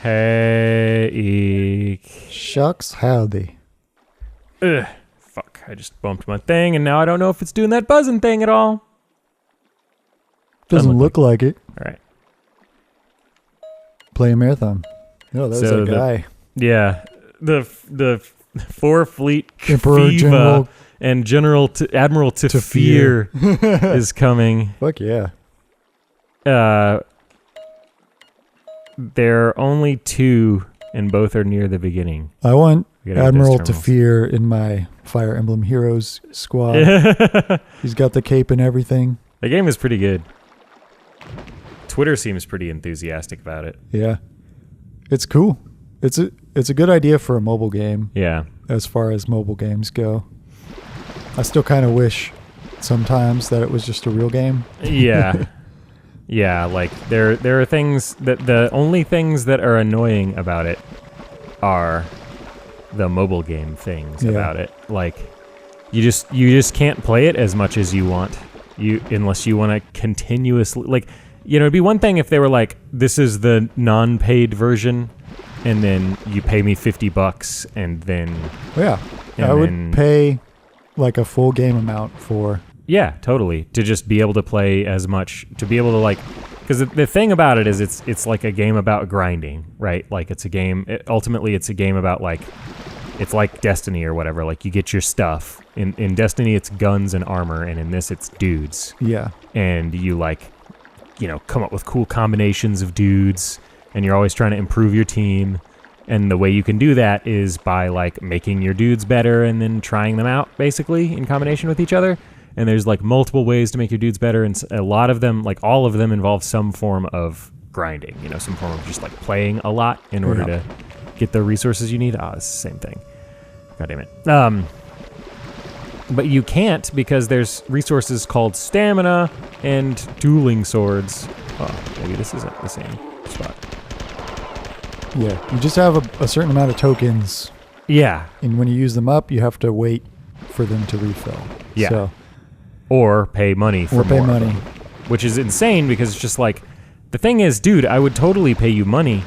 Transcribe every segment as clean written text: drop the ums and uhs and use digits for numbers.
Hey, eek. Shucks, howdy. Ugh, fuck, I just bumped my thing, and now I don't know if it's doing that buzzing thing at all. Doesn't look like it. All right. Play a marathon. No, that's So a guy. Yeah, the Four Fleet Emperor Fiva General and Admiral Tafir is coming. Fuck yeah. There are only two, and both are near the beginning. I want We gotta get Admiral those terminals. Tafir in my Fire Emblem Heroes squad. He's got the cape and everything. The game is pretty good. Twitter seems pretty enthusiastic about it. Yeah. It's cool. It's a good idea for a mobile game Yeah. as far as mobile games go. I still kind of wish sometimes that it was just a real game. Yeah. Yeah, like there are things that the only things that are annoying about it are the mobile game things about it. Like you just can't play it as much as you want. Unless you want to continuously, like, you know, it'd be one thing if they were like, this is the non-paid version and then you pay me $50 and then Yeah. I would pay like a full game amount for. Yeah, totally. To just be able to play as much, to be able to like, because the thing about it is it's like a game about grinding, right? Like it's a game, ultimately it's a game about like, it's like Destiny or whatever. Like you get your stuff. In Destiny it's guns and armor, and in this it's dudes. Yeah. And you like, you know, come up with cool combinations of dudes, and you're always trying to improve your team. And the way you can do that is by like making your dudes better and then trying them out basically in combination with each other. And there's like multiple ways to make your dudes better, and a lot of them, like all of them, involve some form of grinding. You know, some form of just like playing a lot in order to get the resources you need. It's the same thing. God damn it. But you can't because there's resources called stamina and dueling swords. Oh, maybe this isn't the same spot. Yeah. You just have a certain amount of tokens. Yeah. And when you use them up, you have to wait for them to refill. Yeah. So, Or pay money for or pay more of money. them, which is insane because it's just like, the thing is, dude, I would totally pay you money,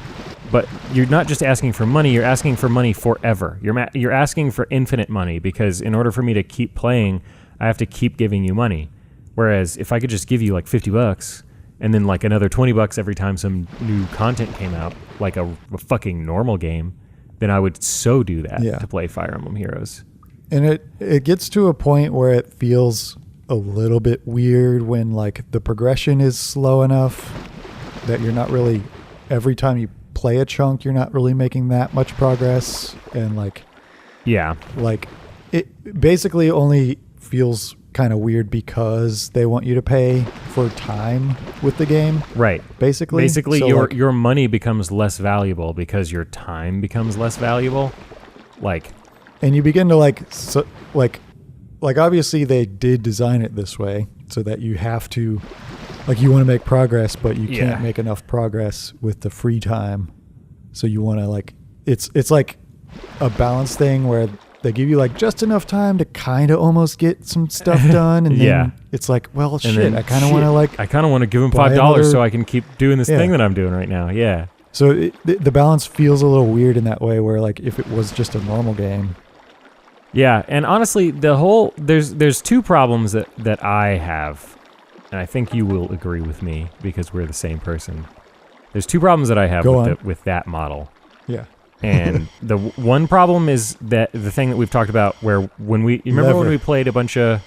but you're not just asking for money, you're asking for money forever. You're asking for infinite money because in order for me to keep playing, I have to keep giving you money. Whereas if I could just give you like $50 and then like another $20 every time some new content came out, like a fucking normal game, then I would so do that to play Fire Emblem Heroes. And it gets to a point where it feels a little bit weird when like the progression is slow enough that you're not really, every time you play a chunk, you're not really making that much progress. And like it basically only feels kind of weird because they want you to pay for time with the game. Right. Basically so your money becomes less valuable because your time becomes less valuable. Like, and you begin to like obviously they did design it this way so that you have to, like, you want to make progress, but you can't make enough progress with the free time. So you want to like, it's like a balance thing where they give you like just enough time to kind of almost get some stuff done. And then it's like, well, shit, I kind of want to like, I kind of want to give them $5 so I can keep doing this thing that I'm doing right now. Yeah. So the balance feels a little weird in that way where like if it was just a normal game. Yeah, and honestly, there's two problems that I have, and I think you will agree with me because we're the same person. There's two problems that I have with that model. Yeah. And the one problem is that the thing that we've talked about where when you remember when we played a bunch of...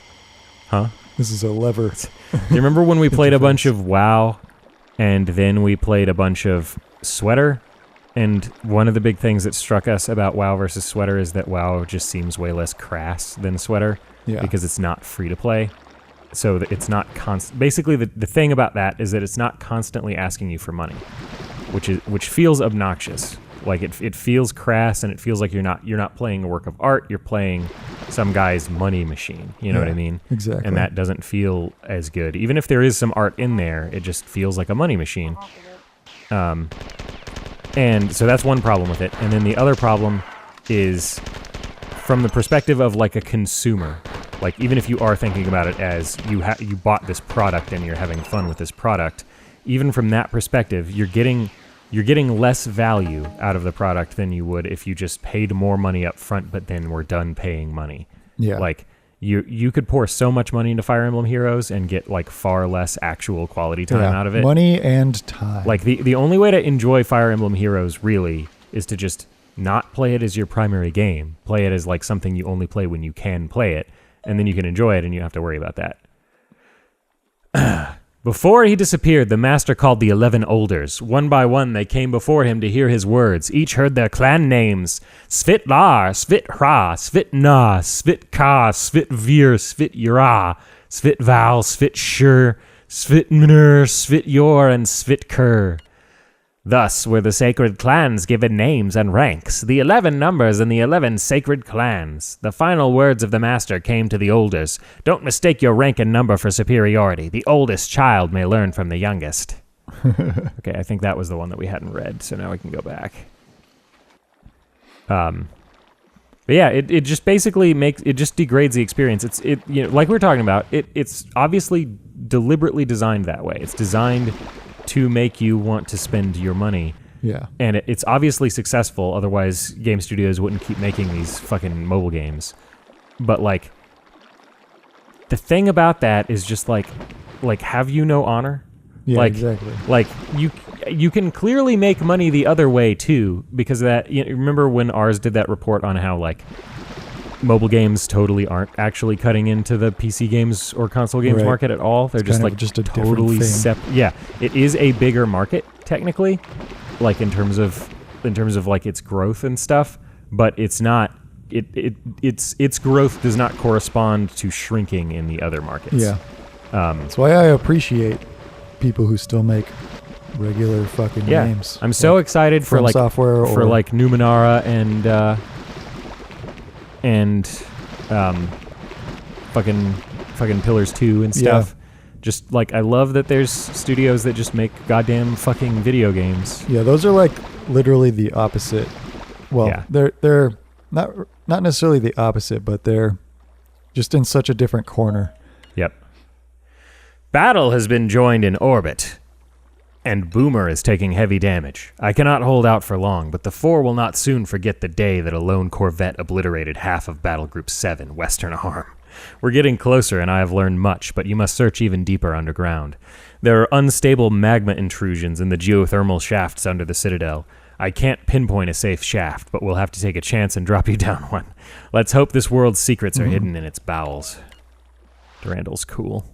Huh? This is a lever. Do you remember when we played a bunch of WoW and then we played a bunch of Sweater? And one of the big things that struck us about WoW versus Sweater is that WoW just seems way less crass than Sweater because it's not free to play. So it's not basically the thing about that is that it's not constantly asking you for money, which feels obnoxious. Like it feels crass and it feels like you're not playing a work of art, you're playing some guy's money machine. You know what I mean? Exactly. And that doesn't feel as good. Even if there is some art in there, it just feels like a money machine. And so that's one problem with it. And then the other problem is from the perspective of like a consumer. Like even if you are thinking about it as you bought this product and you're having fun with this product, even from that perspective, you're getting you're getting less value out of the product than you would if you just paid more money up front, but then were done paying money. Yeah. Like, you could pour so much money into Fire Emblem Heroes and get like far less actual quality time out of it. Money and time. Like the only way to enjoy Fire Emblem Heroes really is to just not play it as your primary game. Play it as like something you only play when you can play it, and then you can enjoy it and you don't have to worry about that. Before he disappeared, the master called the 11 Olders. One by one, they came before him to hear his words. Each heard their clan names. Svitlar, Svithra, Svitna, Svitka, Svitvir, Svityra, Svitval, Svitshur, Svitmner, Svityor, and Svitkur. Thus were the sacred clans given names and ranks, the 11 numbers in the 11 sacred clans. The final words of the master came to the Olders. Don't mistake your rank and number for superiority. The oldest child may learn from the youngest. Okay, I think that was the one that we hadn't read, so now we can go back. But yeah, it just basically degrades the experience. Like we were talking about, it's obviously deliberately designed that way. It's designed to make you want to spend your money. Yeah. And it's obviously successful, otherwise game studios wouldn't keep making these fucking mobile games. But like, the thing about that is just like have you no honor? Yeah, like, exactly. Like you can clearly make money the other way too, because of that. Remember when ours did that report on how like mobile games totally aren't actually cutting into the PC games or console games market at all. They're just like just a totally separate. Yeah, it is a bigger market technically, like in terms of like its growth and stuff, but it's not. Its growth does not correspond to shrinking in the other markets. Yeah, that's why I appreciate people who still make regular fucking games. I'm so excited for like software for like Numenera and fucking Pillars 2 and stuff. Yeah. Just like I love that there's studios that just make goddamn fucking video games. Yeah, those are like literally the opposite. Well, they're not necessarily the opposite, but they're just in such a different corner. Yep. Battle has been joined in orbit, and Boomer is taking heavy damage. I cannot hold out for long, but the Four will not soon forget the day that a lone Corvette obliterated half of Battle Group 7, Western Arm. We're getting closer, and I have learned much, but you must search even deeper underground. There are unstable magma intrusions in the geothermal shafts under the Citadel. I can't pinpoint a safe shaft, but we'll have to take a chance and drop you down one. Let's hope this world's secrets are hidden in its bowels. Durandal's cool.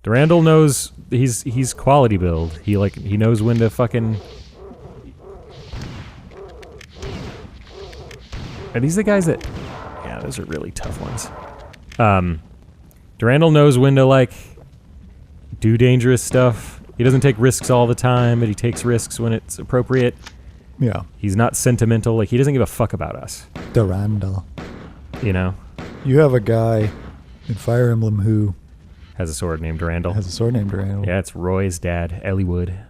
Durandal knows he's quality build. He knows when to fucking. Are these the guys that? Yeah, those are really tough ones. Durandal knows when to like do dangerous stuff. He doesn't take risks all the time, but he takes risks when it's appropriate. Yeah. He's not sentimental. Like he doesn't give a fuck about us. Durandal. You know. You have a guy in Fire Emblem who has a sword named Durandal. Yeah, it's Roy's dad, Eliwood.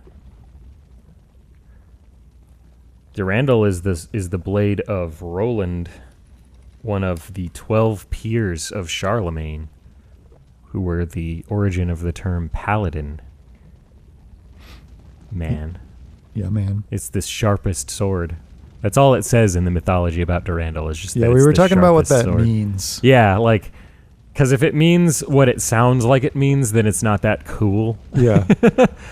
Durandal is the blade of Roland, one of the 12 peers of Charlemagne, who were the origin of the term paladin. Man. Yeah, man. It's the sharpest sword. That's all it says in the mythology about Durandal. Is just that we were talking about what that sword means. Yeah, like. Because if it means what it sounds like it means, then it's not that cool. Yeah.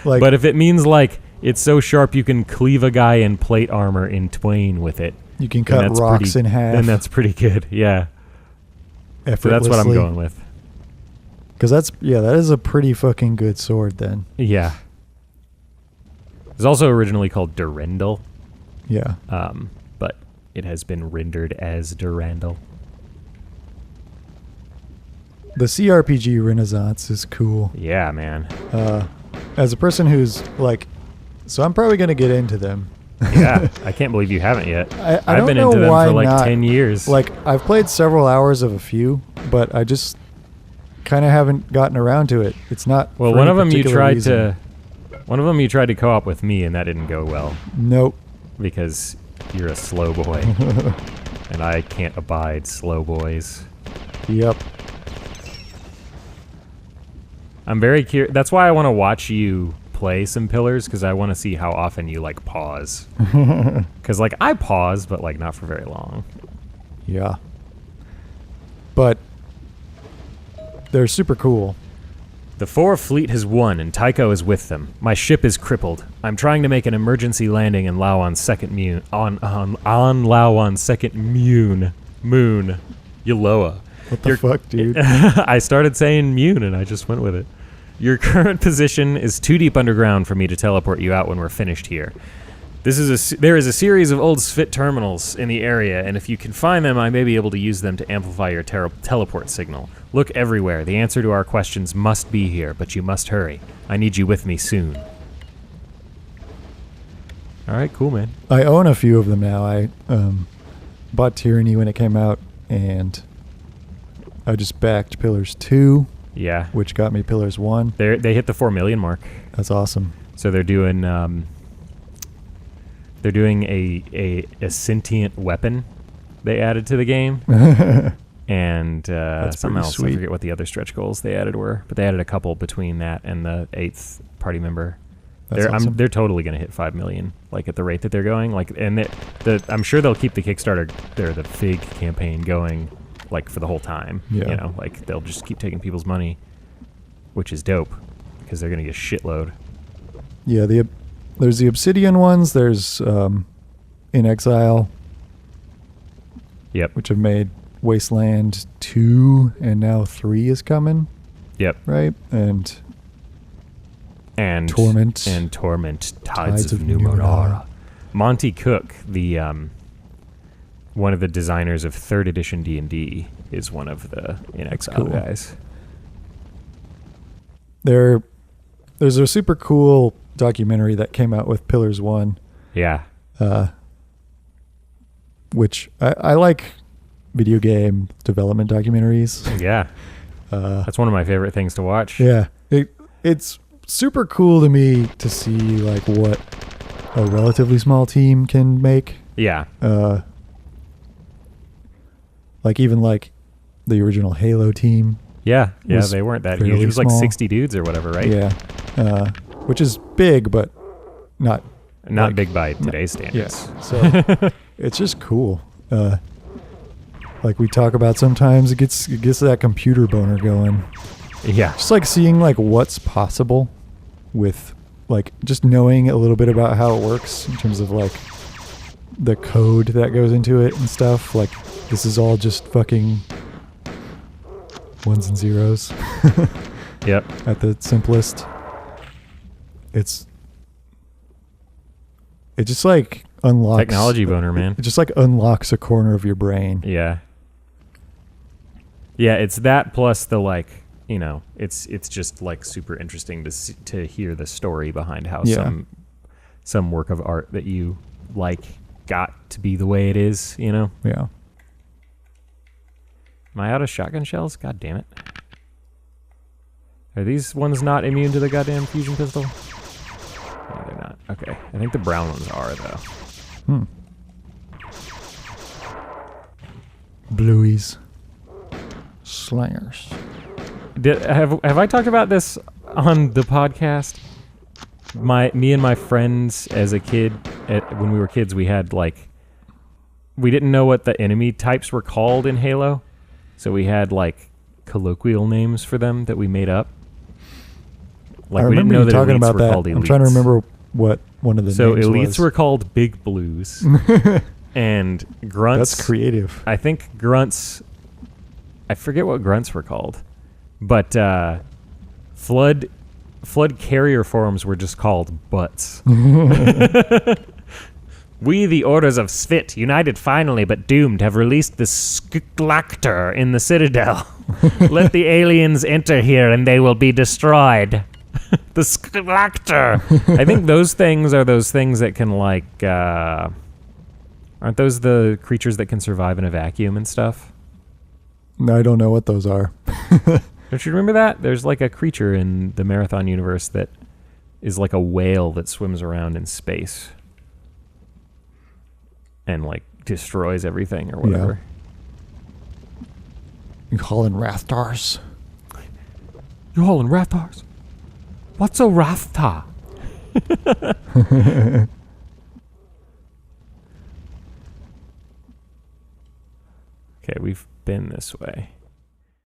Like, but if it means like it's so sharp you can cleave a guy in plate armor in twain with it. You can cut rocks in half. Then that's pretty good. Yeah. So that's what I'm going with. Because that is a pretty fucking good sword then. Yeah. It's also originally called Durendal. Yeah. But it has been rendered as Durandal. The CRPG renaissance is cool. Yeah, man. As a person who's like, so I'm probably going to get into them. Yeah, I can't believe you haven't yet. I've been into them for like 10 years. Like, I've played several hours of a few, but I just kind of haven't gotten around to it. It's not. Well, one of them you tried to co-op with me, and that didn't go well. Nope. Because you're a slow boy, and I can't abide slow boys. Yep. I'm very curious. That's why I want to watch you play some pillars because I want to see how often you like pause. Because like I pause, but like not for very long. Yeah. But they're super cool. The 4 fleet has won, and Tycho is with them. My ship is crippled. I'm trying to make an emergency landing in Lawan's second moon. On Lawan's second moon. Yaloa. What the fuck, dude? I started saying Mune, and I just went with it. Your current position is too deep underground for me to teleport you out when we're finished here. There is a series of old Svit terminals in the area, and if you can find them, I may be able to use them to amplify your teleport signal. Look everywhere. The answer to our questions must be here, but you must hurry. I need you with me soon. All right, cool, man. I own a few of them now. I bought Tyranny when it came out, and I just backed Pillars 2. Yeah. Which got me Pillars 1. They hit the 4 million mark. That's awesome. So they're doing a sentient weapon they added to the game. And something else. Sweet. I forget what the other stretch goals they added were, but they added a couple between that and the 8th party member. That's awesome. They're totally going to hit 5 million, like at the rate that they're going. Like, and I'm sure they'll keep the Kickstarter, the FIG campaign going, like for the whole time. Yeah. You know, like they'll just keep taking people's money, which is dope because they're going to get a shitload. Yeah, there's the Obsidian ones. There's In Exile. Yep. Which have made Wasteland 2, and now 3 is coming. Yep. Right? And Torment. Tides of Numenera. Monty Cook, the one of the designers of 3rd edition D&D, is one of the In Exile guys. There's a super cool documentary that came out with Pillars 1. Yeah. Which I like video game development documentaries. Yeah. That's one of my favorite things to watch. Yeah. It's super cool to me to see like what a relatively small team can make. Yeah. Like even like the original Halo team. Yeah. Yeah, they weren't that huge. It was like 60 dudes or whatever, right? Yeah. Which is big, but not like, big by today's standards. Yeah. So it's just cool. Like we talk about sometimes, it gets that computer boner going. Yeah. Just like seeing like what's possible with like just knowing a little bit about how it works in terms of like the code that goes into it and stuff. Like this is all just fucking ones and zeros. Yep. At the simplest. It just like unlocks technology boner, man. It just like unlocks a corner of your brain. Yeah. Yeah, it's that plus the like, you know, it's just like super interesting to hear the story behind how some work of art that you like got to be the way it is, you know? Yeah. Am I out of shotgun shells? God damn it. Are these ones not immune to the goddamn fusion pistol? No, they're not. Okay. I think the brown ones are, though. Blueies. Slingers. Have I talked about this on the podcast? Me and my friends as a kid, when we were kids, we had like, we didn't know what the enemy types were called in Halo, so we had like colloquial names for them that we made up. Like I remember you talking about that. I'm trying to remember what one of the names was. So elites were called Big Blues, and grunts. That's creative. I think grunts. I forget what grunts were called, but flood carrier forms were just called butts. We, the Orders of Svit, united finally but doomed, have released the Sklactor in the Citadel. Let the aliens enter here and they will be destroyed. The Sklactor. I think those things are those things that can like, aren't those the creatures that can survive in a vacuum and stuff? No, I don't know what those are. Don't you remember that? There's like a creature in the Marathon universe that is like a whale that swims around in space and like destroys everything or whatever. Yeah. You hauling Rathtars? You hauling Rathtars? What's a Rathtar? Okay, we've been this way.